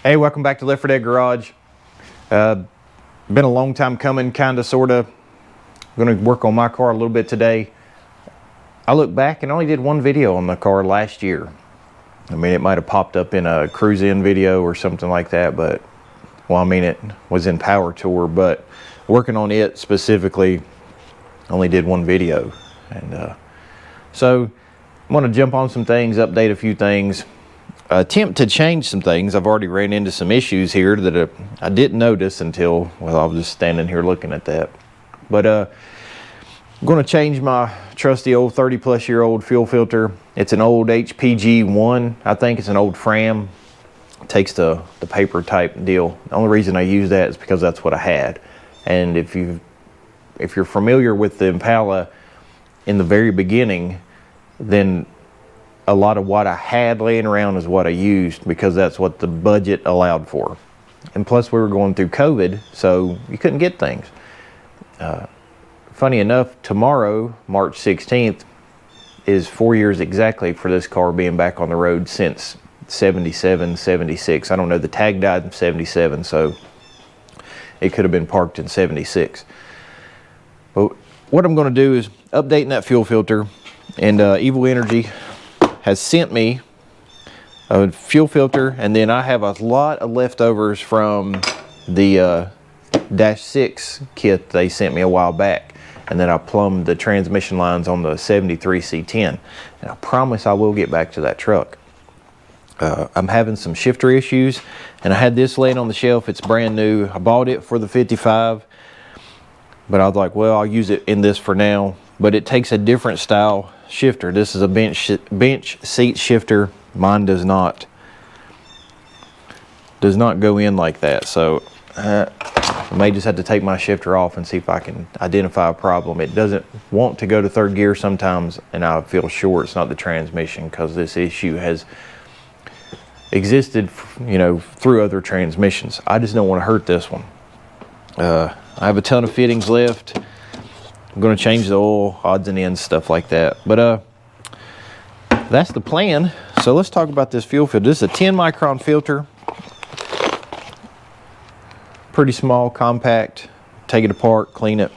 Hey, welcome back to Left 4 Dead Garage. Been a long time coming, kind of, sort of. I'm going to work on my car a little bit today. I look back and only did one video on the car last year. I mean, it might have popped up in a cruise-in video or something like that, but, well, I mean, it was in Power Tour, but working on it specifically, only did one video. And so I'm going to jump on some things, update a few things. Attempt to change some things. I've already ran into some issues here that I didn't notice until, well, I was just standing here looking at that. But I'm going to change my trusty old 30-plus-year-old fuel filter. It's an old HPG1. I think it's an old Fram. It takes the paper type deal. The only reason I use that is because that's what I had. And if you're familiar with the Impala in the very beginning, then a lot of what I had laying around is what I used because that's what the budget allowed for. And plus we were going through COVID, so you couldn't get things. Funny enough, tomorrow, March 16th, is 4 years exactly for this car being back on the road since 77, 76. I don't know, the tag died in 77, so it could have been parked in 76. But what I'm going to do is updating that fuel filter, and Evil Energy has sent me a fuel filter, and then I have a lot of leftovers from the Dash 6 kit they sent me a while back, and then I plumbed the transmission lines on the 73 C10, and I promise I will get back to that truck. I'm having some shifter issues, and I had this laying on the shelf. It's brand new. I bought it for the 55, but I was like, well, I'll use it in this for now. But it takes a different style shifter. This is a bench seat shifter. Mine does not go in like that. So I may just have to take my shifter off and see if I can identify a problem. It doesn't want to go to third gear sometimes, and I feel sure it's not the transmission because this issue has existed, you know, through other transmissions. I just don't want to hurt this one. I have a ton of fittings left. I'm going to change the oil, odds and ends, stuff like that. But that's the plan. So let's talk about this fuel filter. This is a 10 micron filter. Pretty small, compact. Take it apart, clean it.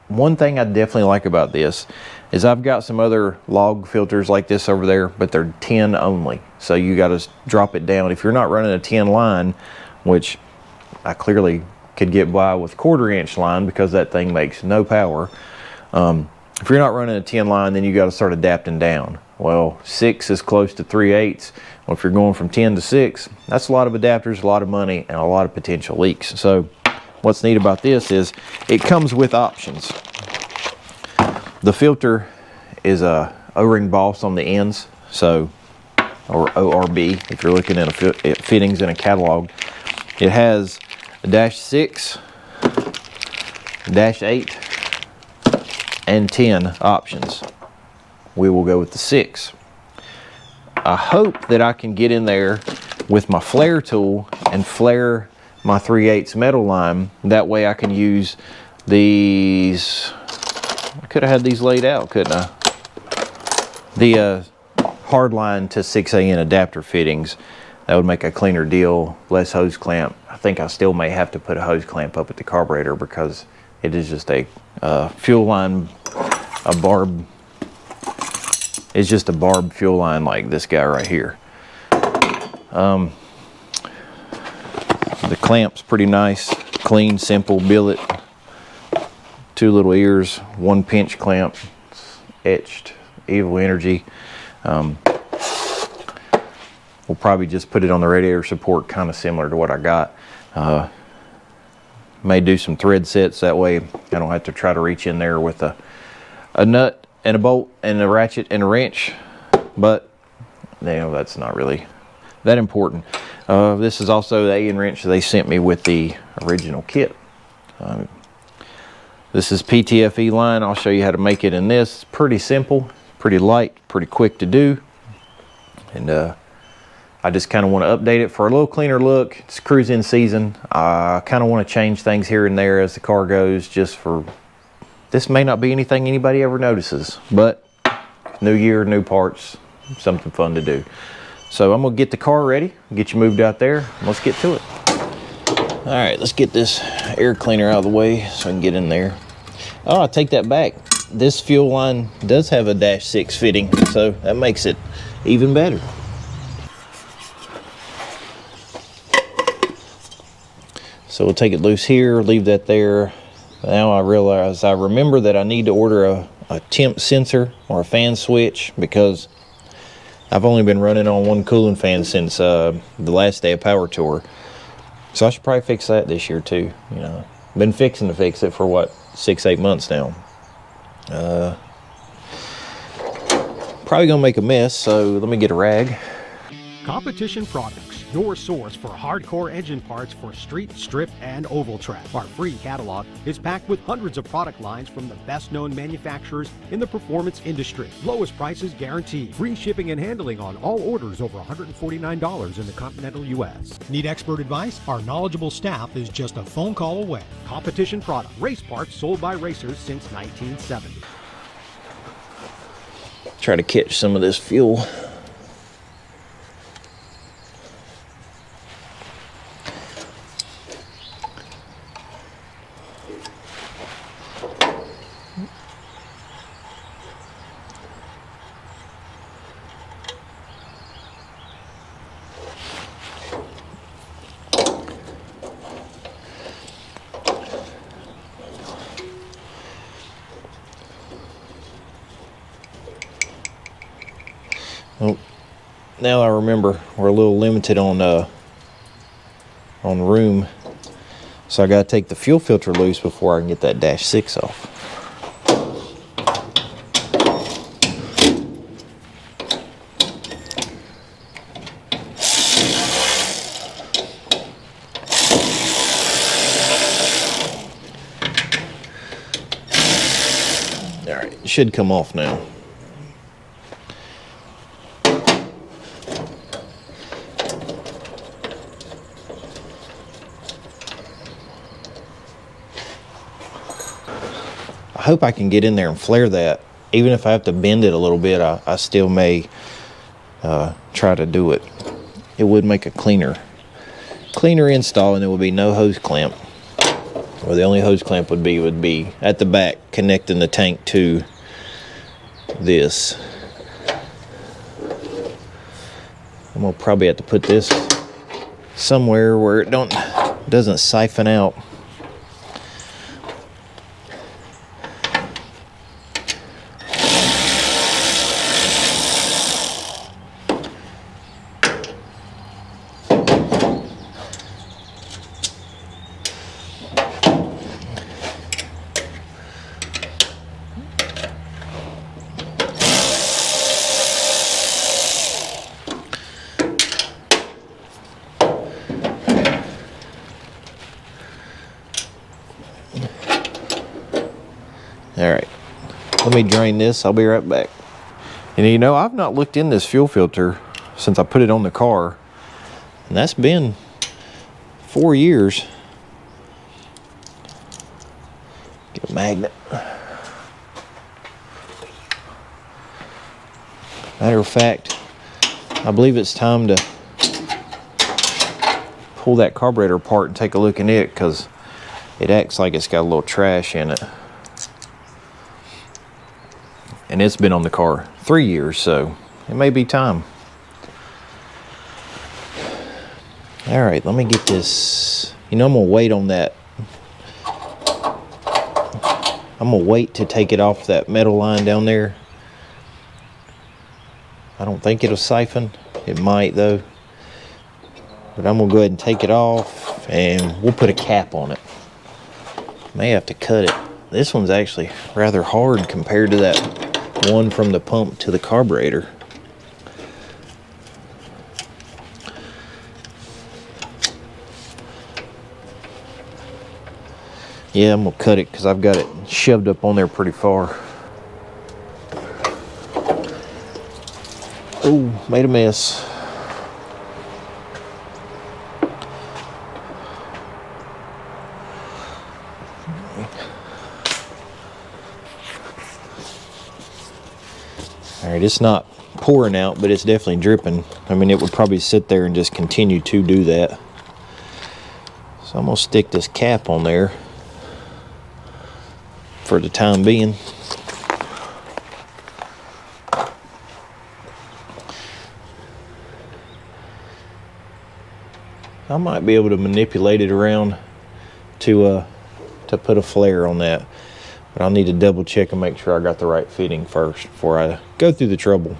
One thing I definitely like about this is I've got some other log filters like this over there, but they're 10 only. So you got to drop it down. If you're not running a 10 line, which I clearly could get by with 1/4 inch line because that thing makes no power. If you're not running a 10 line, then you got to start adapting down. Well, 6 is close to 3/8. Well, if you're going from 10 to 6, that's a lot of adapters, a lot of money, and a lot of potential leaks. So what's neat about this is it comes with options. The filter is a O-ring boss on the ends, so, or ORB if you're looking at fittings in a catalog. It has a Dash 6, Dash 8, and 10 options. We will go with the 6. I hope that I can get in there with my flare tool and flare my 3/8 metal line. That way I can use these. I could have had these laid out, couldn't I? The hardline to 6AN adapter fittings. That would make a cleaner deal, less hose clamp. I think I still may have to put a hose clamp up at the carburetor because it is just a fuel line, a barb. It's just a barb fuel line like this guy right here. The clamp's pretty nice, clean, simple billet. 2 little ears, 1 pinch clamp, etched, Evil Energy. We'll probably just put it on the radiator support, kind of similar to what I got. May do some thread sets, that way I don't have to try to reach in there with a nut and a bolt and a ratchet and a wrench, but you know, that's not really that important. This is also the Allen wrench they sent me with the original kit. This is PTFE line. I'll show you how to make it in this. It's pretty simple, pretty light, pretty quick to do, and I just kind of want to update it for a little cleaner look. It's cruise-in season. I kind of want to change things here and there as the car goes, just for, this may not be anything anybody ever notices, but new year, new parts, something fun to do. So I'm gonna get the car ready, get you moved out there, and let's get to it. All right, let's get this air cleaner out of the way so I can get in there. Oh, I take that back. This fuel line does have a -6 fitting, so that makes it even better. So we'll take it loose here, leave that there. Now I remember that I need to order a temp sensor or a fan switch, because I've only been running on one cooling fan since the last day of power tour. So I should probably fix that this year too. You know, been fixing to fix it for what, 6-8 months now. Probably gonna make a mess, so let me get a rag. Competition Products, your source for hardcore engine parts for street, strip, and oval track. Our free catalog is packed with hundreds of product lines from the best-known manufacturers in the performance industry. Lowest prices guaranteed. Free shipping and handling on all orders over $149 in the continental U.S. Need expert advice? Our knowledgeable staff is just a phone call away. Competition Product, race parts sold by racers since 1970. Try to catch some of this fuel. Oh, now I remember we're a little limited on room, so I gotta take the fuel filter loose before I can get that -6 off. All right, it should come off now. I hope I can get in there and flare that. Even if I have to bend it a little bit, I still may try to do it. It would make a cleaner install, and there would be no hose clamp. Or the only hose clamp would be at the back, connecting the tank to this. I'm gonna probably have to put this somewhere where it doesn't siphon out. All right, let me drain this. I'll be right back. And you know, I've not looked in this fuel filter since I put it on the car, and that's been 4 years. Get a magnet. Matter of fact, I believe it's time to pull that carburetor apart and take a look in it, because it acts like it's got a little trash in it. And it's been on the car 3 years, so it may be time. All right, let me get this. You know, I'm gonna wait on that. I'm gonna wait to take it off that metal line down there. I don't think it'll siphon. It might though. But I'm gonna go ahead and take it off, and we'll put a cap on it. May have to cut it. This one's actually rather hard compared to that one from the pump to the carburetor. Yeah, I'm gonna cut it because I've got it shoved up on there pretty far. Oh, made a mess. All right, it's not pouring out, but it's definitely dripping. I mean, it would probably sit there and just continue to do that. So I'm gonna stick this cap on there for the time being. I might be able to manipulate it around to put a flare on that, but I'll need to double check and make sure I got the right fitting first before I go through the trouble.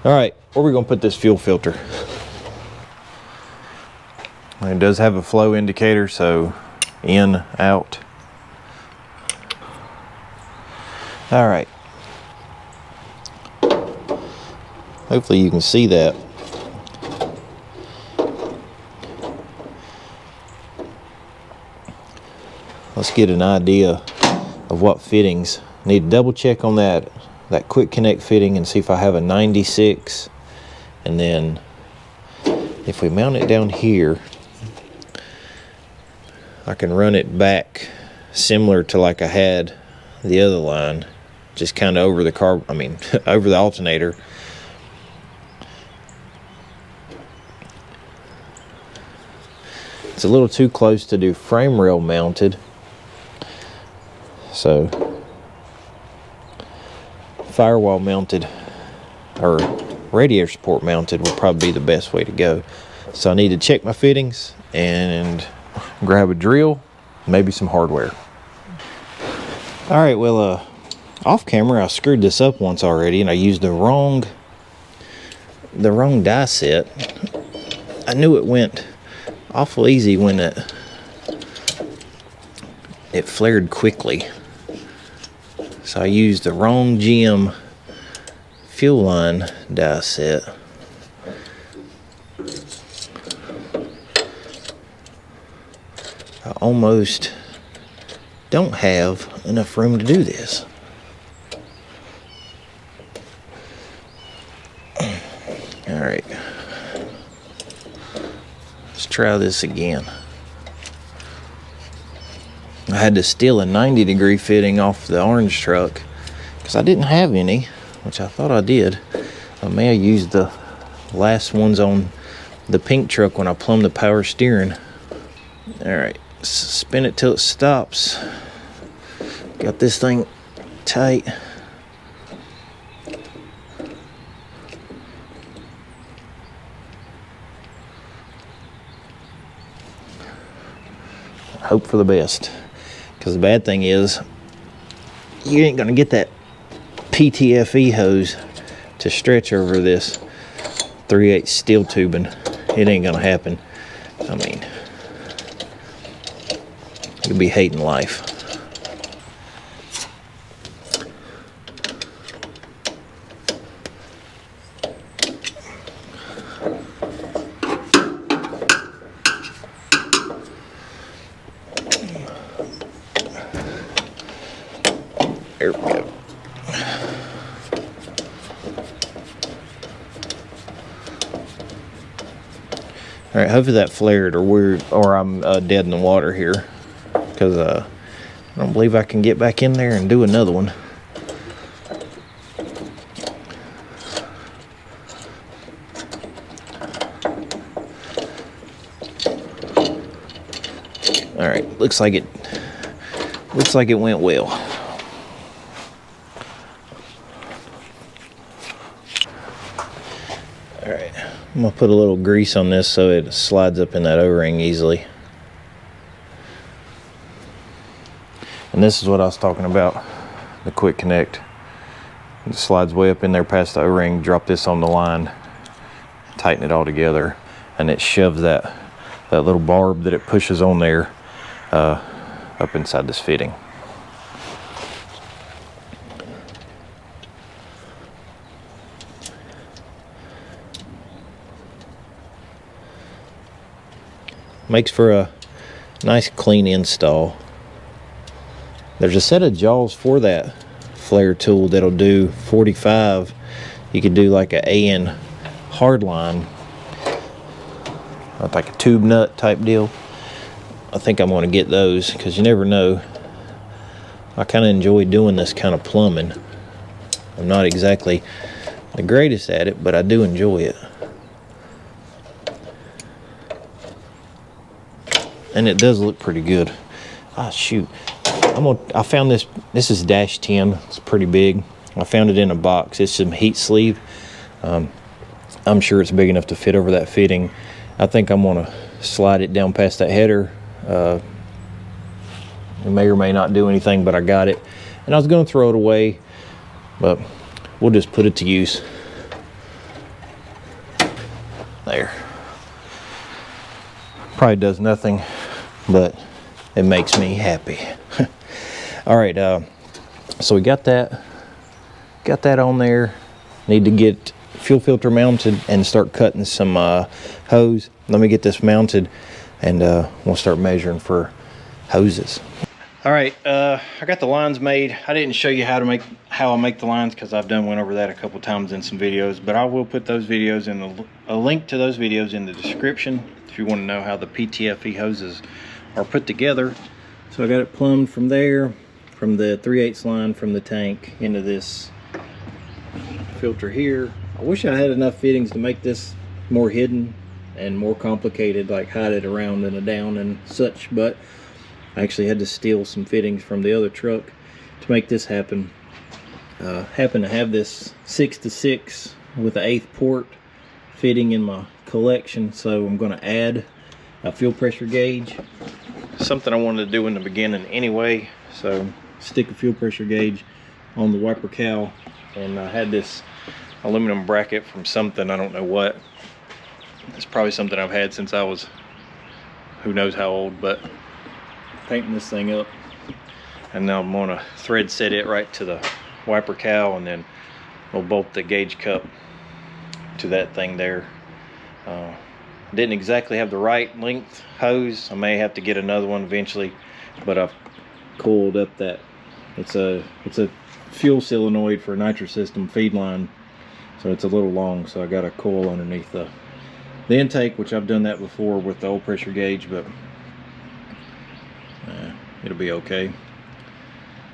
All right, where are we gonna put this fuel filter? It does have a flow indicator, so in, out. All right. Hopefully you can see that. Let's get an idea of what fittings. Need to double check on that quick connect fitting and see if I have a 96. And then if we mount it down here, I can run it back similar to like I had the other line, just kind of over the over the alternator. It's a little too close to do frame rail mounted, so firewall mounted or radiator support mounted would probably be the best way to go. So I need to check my fittings and grab a drill, maybe some hardware. All right, well, off camera I screwed this up once already, and I used the wrong die set. I knew it went awful easy when it flared quickly. So I used the wrong GM fuel line die set. I almost don't have enough room to do this. All right, let's try this again. I had to steal a 90-degree fitting off the orange truck because I didn't have any, which I thought I did. I may have used the last ones on the pink truck when I plumbed the power steering. All right, spin it till it stops. Got this thing tight. Hope for the best, because the bad thing is you ain't gonna get that PTFE hose to stretch over this 3/8 steel tubing. It ain't gonna happen. I mean, you'll be hating life. There we go. All right, hopefully that flared, or I'm dead in the water here, because I don't believe I can get back in there and do another one. All right, looks like it went well. Alright, I'm going to put a little grease on this so it slides up in that O-ring easily. And this is what I was talking about, the quick connect. It slides way up in there past the O-ring, drop this on the line, tighten it all together, and it shoves that little barb that it pushes on there up inside this fitting. Makes for a nice clean install. There's a set of jaws for that flare tool that'll do 45. You could do like a AN hardline, like a tube nut type deal. I think I'm going to get those because you never know. I kind of enjoy doing this kind of plumbing. I'm not exactly the greatest at it, but I do enjoy it. And it does look pretty good. Ah, shoot. I found this. This is dash 10. It's pretty big. I found it in a box. It's some heat sleeve. I'm sure it's big enough to fit over that fitting. I think I'm gonna slide it down past that header. It may or may not do anything, but I got it. And I was gonna throw it away, but we'll just put it to use. There. Probably does nothing, but it makes me happy. All right, so we got that on there. Need to get fuel filter mounted and start cutting some hose. Let me get this mounted, and we'll start measuring for hoses. All right, I got the lines made. I didn't show you how I make the lines because I've went over that a couple times in some videos, but I will put those videos in a link to those videos in the description if you want to know how the PTFE hoses are put together. So I got it plumbed from there, from the 3/8 line from the tank into this filter here. I wish I had enough fittings to make this more hidden and more complicated, like hide it around in a down and such, but I actually had to steal some fittings from the other truck to make this happen. Happen to have this 6-to-6 with an 1/8 port fitting in my collection, so I'm going to add a fuel pressure gauge. Something I wanted to do in the beginning anyway, so stick a fuel pressure gauge on the wiper cowl. And I had this aluminum bracket from something, I don't know what. It's probably something I've had since I was who knows how old, but painting this thing up, and now I'm gonna thread set it right to the wiper cowl, and then we'll bolt the gauge cup to that thing there. Didn't exactly have the right length hose. I may have to get another one eventually, but I've coiled up that. It's a fuel solenoid for a nitro system feed line, so it's a little long, so I got a coil underneath the intake, which I've done that before with the old pressure gauge, but it'll be okay.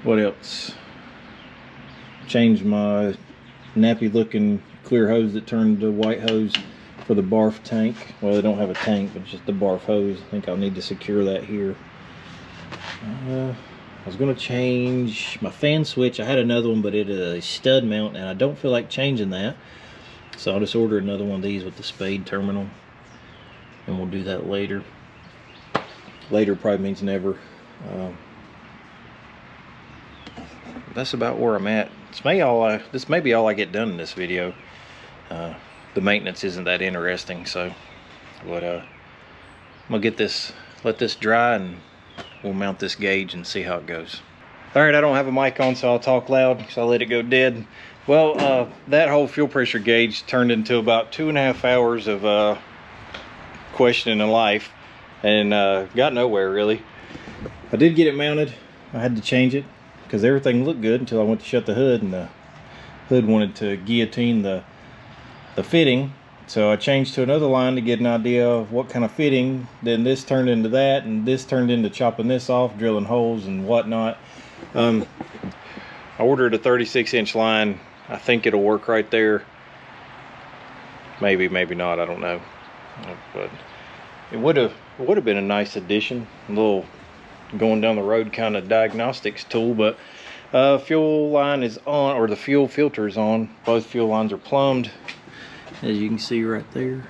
What else? Changed my nappy looking clear hose that turned to white hose for the barf tank. Well, they don't have a tank, but just the barf hose. I think I'll need to secure that here. I was going to change my fan switch. I had another one, but it is a stud mount, and I don't feel like changing that, so I'll just order another one of these with the spade terminal, and we'll do that later. Later probably means never. That's about where I'm at. This may be all I get done in this video. The maintenance isn't that interesting, so but I'm gonna let this dry, and we'll mount this gauge and see how it goes. All right, I don't have a mic on, so I'll talk loud because I let it go dead. Well, that whole fuel pressure gauge turned into about 2.5 hours of questioning in life, and got nowhere really. I did get it mounted. I had to change it because everything looked good until I went to shut the hood, and the hood wanted to guillotine the fitting. So I changed to another line to get an idea of what kind of fitting. Then this turned into that, and this turned into chopping this off, drilling holes and whatnot. I ordered a 36-inch line. I think it'll work right there. Maybe not, I don't know. But it would have been a nice addition, a little going down the road kind of diagnostics tool. But fuel line is on, or the fuel filter is on. Both fuel lines are plumbed, as you can see right there.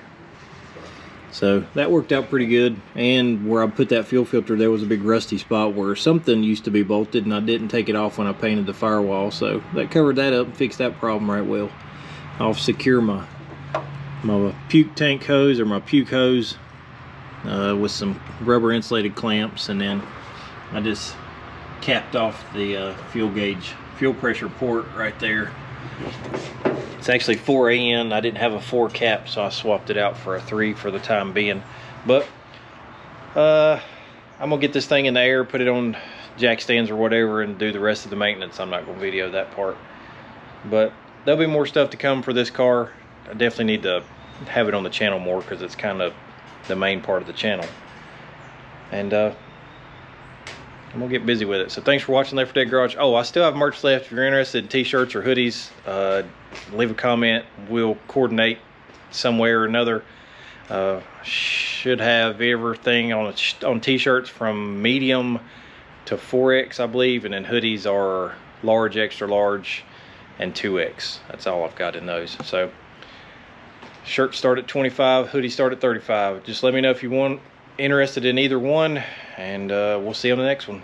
So that worked out pretty good. And where I put that fuel filter, there was a big rusty spot where something used to be bolted, and I didn't take it off when I painted the firewall, so that covered that up and fixed that problem right well. I'll secure my puke tank hose, or my puke hose, with some rubber insulated clamps, and then I just capped off the fuel pressure port right there. It's actually 4 AN. I didn't have a 4 cap, so I swapped it out for a 3 for the time being. But I'm gonna get this thing in the air, put it on jack stands or whatever, and do the rest of the maintenance. I'm not gonna video that part, but there'll be more stuff to come for this car. I definitely need to have it on the channel more because it's kind of the main part of the channel. And and we'll get busy with it. So thanks for watching Left 4 Dead Garage. Oh, I still have merch left. If you're interested in t-shirts or hoodies, leave a comment. We'll coordinate some way or another. Should have everything on t-shirts from medium to 4X, I believe, and then hoodies are large, extra large, and 2X. That's all I've got in those. So shirts start at 25, hoodies start at 35. Just let me know if you want interested in either one, and we'll see you on the next one.